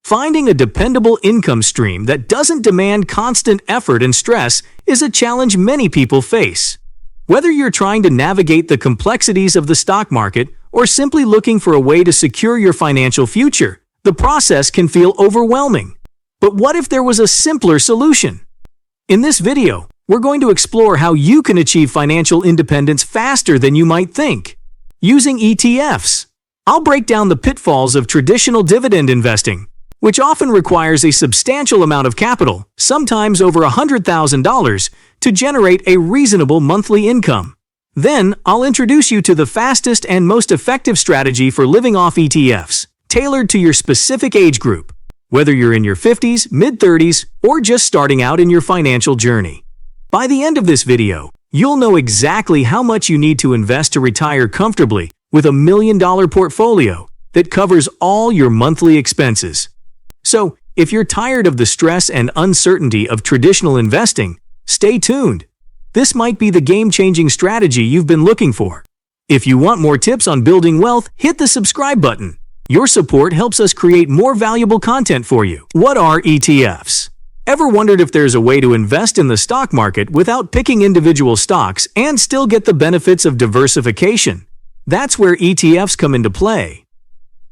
Finding a dependable income stream that doesn't demand constant effort and stress is a challenge many people face. Whether you're trying to navigate the complexities of the stock market or simply looking for a way to secure your financial future, the process can feel overwhelming. But what if there was a simpler solution? In this video, we're going to explore how you can achieve financial independence faster than you might think. Using ETFs. I'll break down the pitfalls of traditional dividend investing, which often requires a substantial amount of capital, sometimes over $100,000, to generate a reasonable monthly income. Then, I'll introduce you to the fastest and most effective strategy for living off ETFs, tailored to your specific age group, whether you're in your 50s, mid-30s, or just starting out in your financial journey. By the end of this video, you'll know exactly how much you need to invest to retire comfortably with $1 million portfolio that covers all your monthly expenses. So, if you're tired of the stress and uncertainty of traditional investing, stay tuned. This might be the game-changing strategy you've been looking for. If you want more tips on building wealth, hit the subscribe button. Your support helps us create more valuable content for you. What are ETFs? Ever wondered if there's a way to invest in the stock market without picking individual stocks and still get the benefits of diversification? That's where ETFs come into play.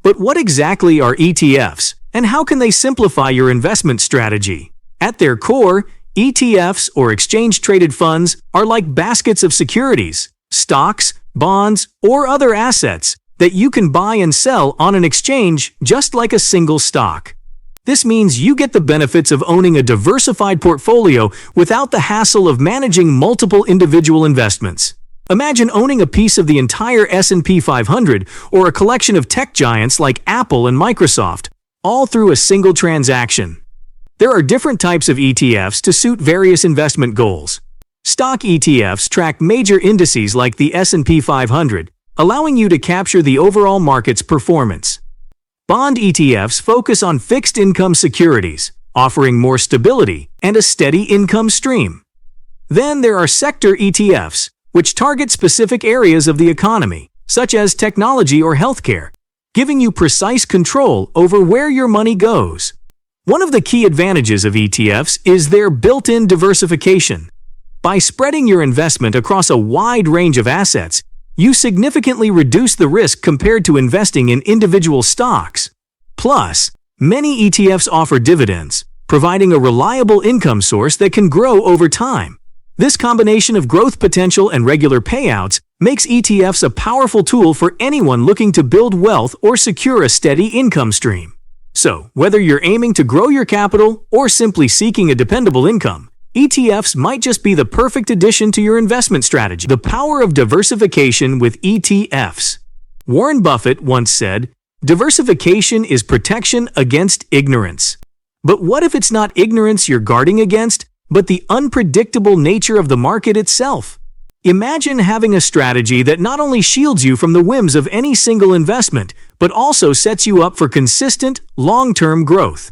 But what exactly are ETFs, and how can they simplify your investment strategy? At their core, ETFs, or exchange-traded funds, are like baskets of securities, stocks, bonds, or other assets that you can buy and sell on an exchange just like a single stock. This means you get the benefits of owning a diversified portfolio without the hassle of managing multiple individual investments. Imagine owning a piece of the entire S&P 500 or a collection of tech giants like Apple and Microsoft, all through a single transaction. There are different types of ETFs to suit various investment goals. Stock ETFs track major indices like the S&P 500, allowing you to capture the overall market's performance. Bond ETFs focus on fixed income securities, offering more stability and a steady income stream. Then there are sector ETFs, which target specific areas of the economy, such as technology or healthcare, giving you precise control over where your money goes. One of the key advantages of ETFs is their built-in diversification. By spreading your investment across a wide range of assets, you significantly reduce the risk compared to investing in individual stocks. Plus, many ETFs offer dividends, providing a reliable income source that can grow over time. This combination of growth potential and regular payouts makes ETFs a powerful tool for anyone looking to build wealth or secure a steady income stream. So, whether you're aiming to grow your capital or simply seeking a dependable income, ETFs might just be the perfect addition to your investment strategy. The power of diversification with ETFs. Warren Buffett once said, "Diversification is protection against ignorance." But what if it's not ignorance you're guarding against, but the unpredictable nature of the market itself? Imagine having a strategy that not only shields you from the whims of any single investment, but also sets you up for consistent, long-term growth.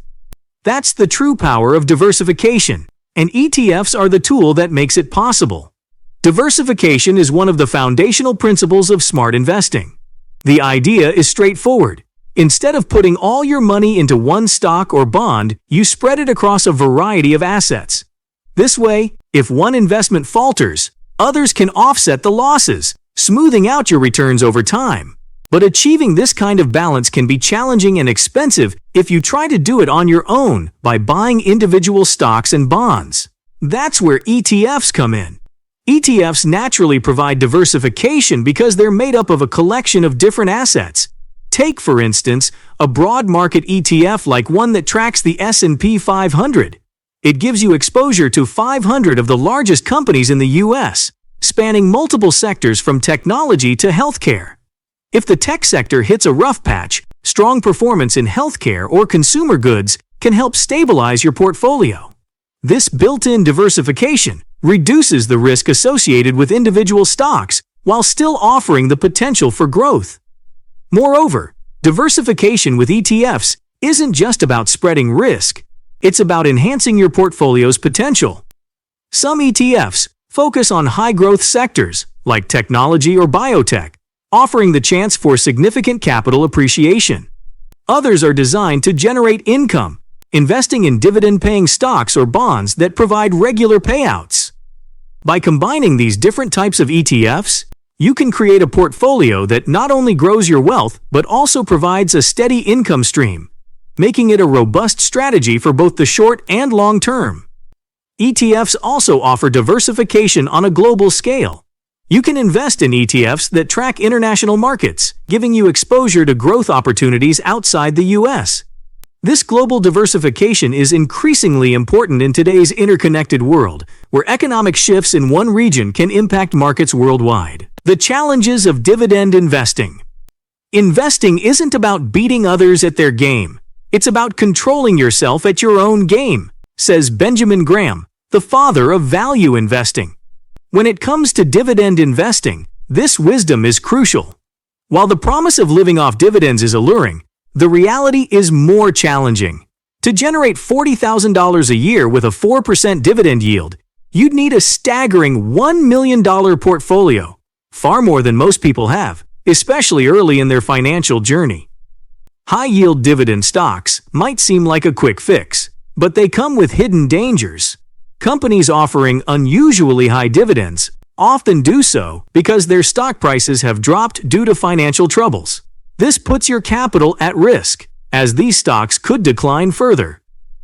That's the true power of diversification, and ETFs are the tool that makes it possible. Diversification is one of the foundational principles of smart investing. The idea is straightforward. Instead of putting all your money into one stock or bond, you spread it across a variety of assets. This way, if one investment falters, others can offset the losses, smoothing out your returns over time. But achieving this kind of balance can be challenging and expensive if you try to do it on your own by buying individual stocks and bonds. That's where ETFs come in. ETFs naturally provide diversification because they're made up of a collection of different assets. Take, for instance, a broad market ETF like one that tracks the S&P 500. It gives you exposure to 500 of the largest companies in the US, spanning multiple sectors from technology to healthcare. If the tech sector hits a rough patch, strong performance in healthcare or consumer goods can help stabilize your portfolio. This built-in diversification reduces the risk associated with individual stocks while still offering the potential for growth. Moreover, diversification with ETFs isn't just about spreading risk. It's about enhancing your portfolio's potential. Some ETFs focus on high-growth sectors, like technology or biotech, offering the chance for significant capital appreciation. Others are designed to generate income, investing in dividend-paying stocks or bonds that provide regular payouts. By combining these different types of ETFs, you can create a portfolio that not only grows your wealth but also provides a steady income stream, making it a robust strategy for both the short and long term. ETFs also offer diversification on a global scale. You can invest in ETFs that track international markets, giving you exposure to growth opportunities outside the US. This global diversification is increasingly important in today's interconnected world, where economic shifts in one region can impact markets worldwide. The challenges of dividend investing. Investing isn't about beating others at their game. It's about controlling yourself at your own game, says Benjamin Graham, the father of value investing. When it comes to dividend investing, this wisdom is crucial. While the promise of living off dividends is alluring, the reality is more challenging. To generate $40,000 a year with a 4% dividend yield, you'd need a staggering $1 million portfolio, far more than most people have, especially early in their financial journey. High-yield dividend stocks might seem like a quick fix, but they come with hidden dangers. Companies offering unusually high dividends often do so because their stock prices have dropped due to financial troubles. This puts your capital at risk, as these stocks could decline further.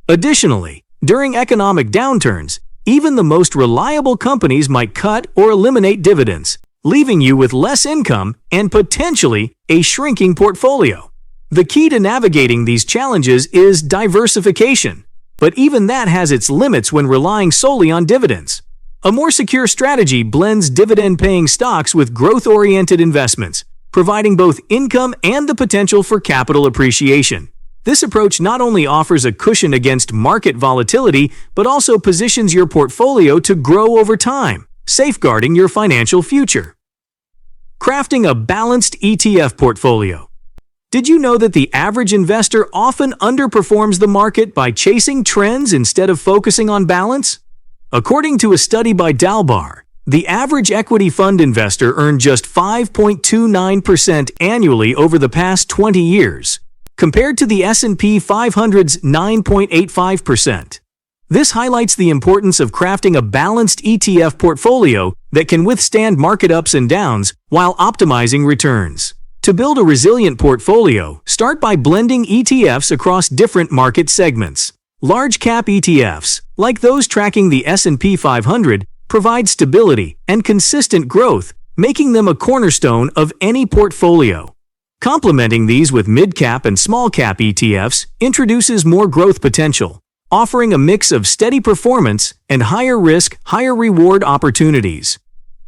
Additionally, during economic downturns, even the most reliable companies might cut or eliminate dividends, leaving you with less income and potentially a shrinking portfolio. The key to navigating these challenges is diversification, but even that has its limits when relying solely on dividends. A more secure strategy blends dividend-paying stocks with growth-oriented investments, providing both income and the potential for capital appreciation. This approach not only offers a cushion against market volatility, but also positions your portfolio to grow over time, safeguarding your financial future. Crafting a balanced ETF portfolio. Did you know that the average investor often underperforms the market by chasing trends instead of focusing on balance? According to a study by Dalbar, the average equity fund investor earned just 5.29% annually over the past 20 years, compared to the S&P 500's 9.85%. This highlights the importance of crafting a balanced ETF portfolio that can withstand market ups and downs while optimizing returns. To build a resilient portfolio, start by blending ETFs across different market segments. Large-cap ETFs, like those tracking the S&P 500, provide stability and consistent growth, making them a cornerstone of any portfolio. Complementing these with mid-cap and small-cap ETFs introduces more growth potential, offering a mix of steady performance and higher risk, higher reward opportunities.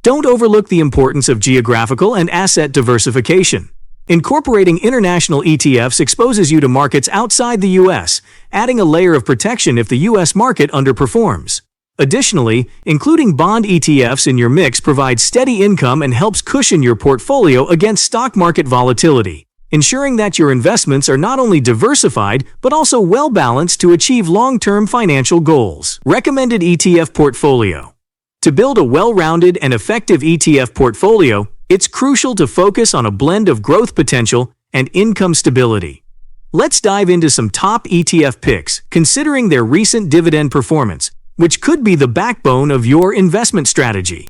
Don't overlook the importance of geographical and asset diversification. Incorporating international ETFs exposes you to markets outside the US, adding a layer of protection if the US market underperforms. Additionally, including bond ETFs in your mix provides steady income and helps cushion your portfolio against stock market volatility, ensuring that your investments are not only diversified but also well-balanced to achieve long-term financial goals. Recommended ETF portfolio. To build a well-rounded and effective ETF portfolio, it's crucial to focus on a blend of growth potential and income stability. Let's dive into some top ETF picks, considering their recent dividend performance, which could be the backbone of your investment strategy.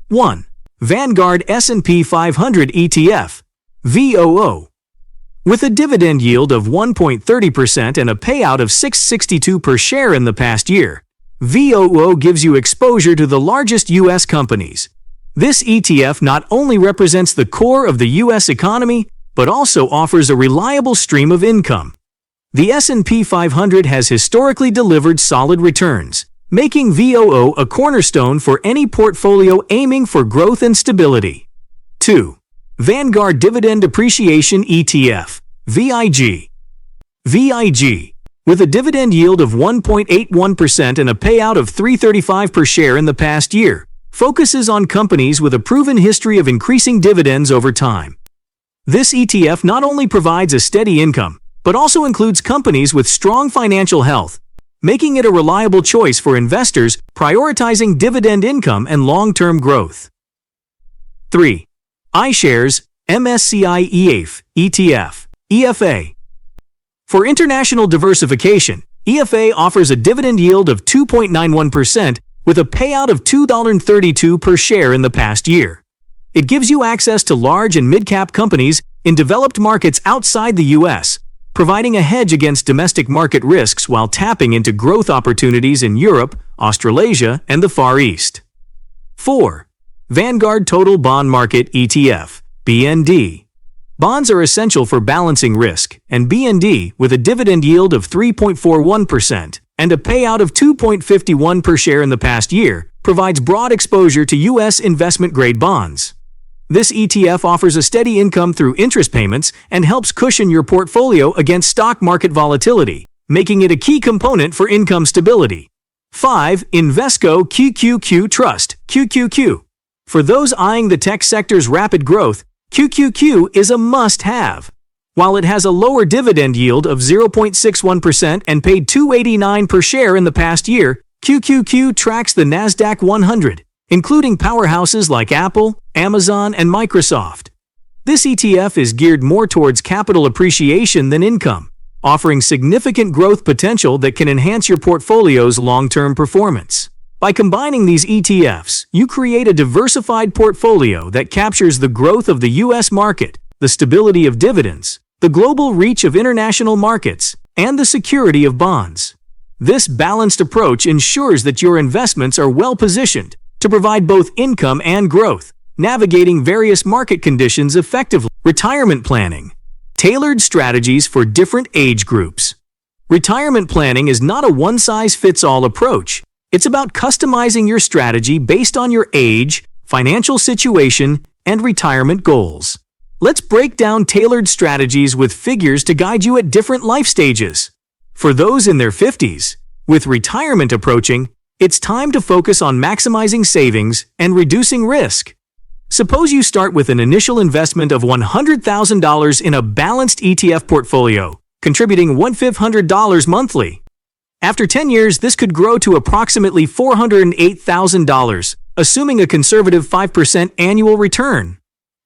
1. Vanguard S&P 500 ETF, VOO. With a dividend yield of 1.30% and a payout of $6.62 per share in the past year, VOO gives you exposure to the largest U.S. companies. This ETF not only represents the core of the U.S. economy, but also offers a reliable stream of income. The S&P 500 has historically delivered solid returns, making VOO a cornerstone for any portfolio aiming for growth and stability. 2. Vanguard Dividend Appreciation ETF, VIG. VIG, with a dividend yield of 1.81% and a payout of $3.35 per share in the past year, focuses on companies with a proven history of increasing dividends over time. This ETF not only provides a steady income, but also includes companies with strong financial health, making it a reliable choice for investors prioritizing dividend income and long-term growth. 3. iShares MSCI ETF, EFA. For international diversification, EFA offers a dividend yield of 2.91% with a payout of $2.32 per share in the past year. It gives you access to large and mid-cap companies in developed markets outside the U.S., providing a hedge against domestic market risks while tapping into growth opportunities in Europe, Australasia, and the Far East. 4. Vanguard Total Bond Market ETF, BND. Bonds are essential for balancing risk, and BND, with a dividend yield of 3.41% and a payout of 2.51 per share in the past year, provides broad exposure to U.S. investment-grade bonds. This ETF offers a steady income through interest payments and helps cushion your portfolio against stock market volatility, making it a key component for income stability. 5. Invesco QQQ Trust, QQQ. For those eyeing the tech sector's rapid growth, QQQ is a must-have. While it has a lower dividend yield of 0.61% and paid $2.89 per share in the past year, QQQ tracks the NASDAQ 100, including powerhouses like Apple, Amazon, and Microsoft. This ETF is geared more towards capital appreciation than income, offering significant growth potential that can enhance your portfolio's long-term performance. By combining these ETFs, you create a diversified portfolio that captures the growth of the U.S. market, the stability of dividends, the global reach of international markets, and the security of bonds. This balanced approach ensures that your investments are well-positioned to provide both income and growth, navigating various market conditions effectively. Retirement planning. Tailored strategies for different age groups. Retirement planning is not a one-size-fits-all approach. It's about customizing your strategy based on your age, financial situation, and retirement goals. Let's break down tailored strategies with figures to guide you at different life stages. For those in their 50s, with retirement approaching, it's time to focus on maximizing savings and reducing risk. Suppose you start with an initial investment of $100,000 in a balanced ETF portfolio, contributing $1,500 monthly. After 10 years, this could grow to approximately $408,000, assuming a conservative 5% annual return.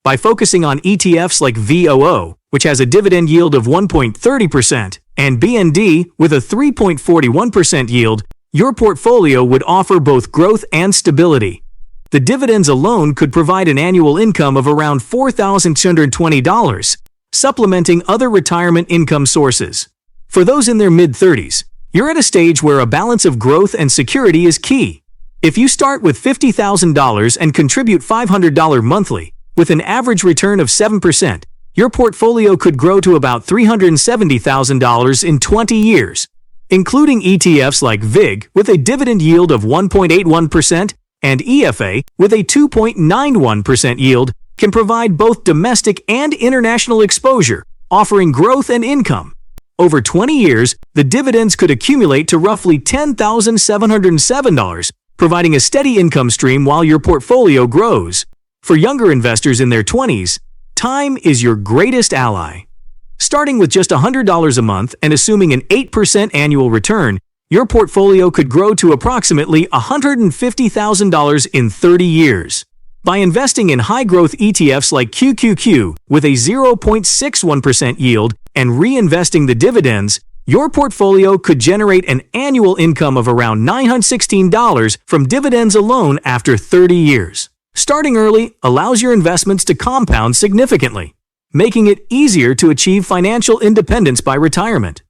By focusing on ETFs like VOO, which has a dividend yield of 1.30%, and BND with a 3.41% yield, your portfolio would offer both growth and stability. The dividends alone could provide an annual income of around $4,220, supplementing other retirement income sources. For those in their mid-30s, you're at a stage where a balance of growth and security is key. If you start with $50,000 and contribute $500 monthly, with an average return of 7%, your portfolio could grow to about $370,000 in 20 years. Including ETFs like VIG with a dividend yield of 1.81% and EFA with a 2.91% yield can provide both domestic and international exposure, offering growth and income. Over 20 years, the dividends could accumulate to roughly $10,707, providing a steady income stream while your portfolio grows. For younger investors in their 20s, time is your greatest ally. Starting with just $100 a month and assuming an 8% annual return, your portfolio could grow to approximately $150,000 in 30 years. By investing in high-growth ETFs like QQQ with a 0.61% yield and reinvesting the dividends, your portfolio could generate an annual income of around $916 from dividends alone after 30 years. Starting early allows your investments to compound significantly, making it easier to achieve financial independence by retirement.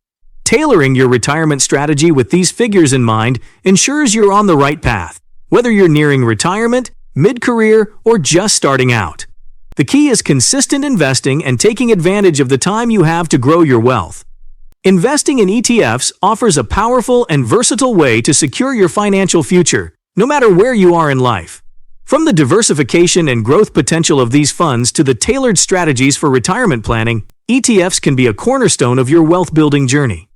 Tailoring your retirement strategy with these figures in mind ensures you're on the right path, whether you're nearing retirement, mid-career, or just starting out. The key is consistent investing and taking advantage of the time you have to grow your wealth. Investing in ETFs offers a powerful and versatile way to secure your financial future, no matter where you are in life. From the diversification and growth potential of these funds to the tailored strategies for retirement planning, ETFs can be a cornerstone of your wealth-building journey.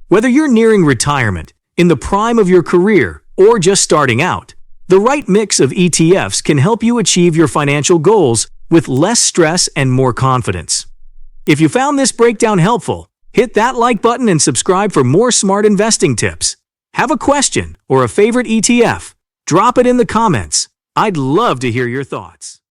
Whether you're nearing retirement, in the prime of your career, or just starting out, the right mix of ETFs can help you achieve your financial goals with less stress and more confidence. If you found this breakdown helpful, hit that like button and subscribe for more smart investing tips. Have a question or a favorite ETF? Drop it in the comments. I'd love to hear your thoughts.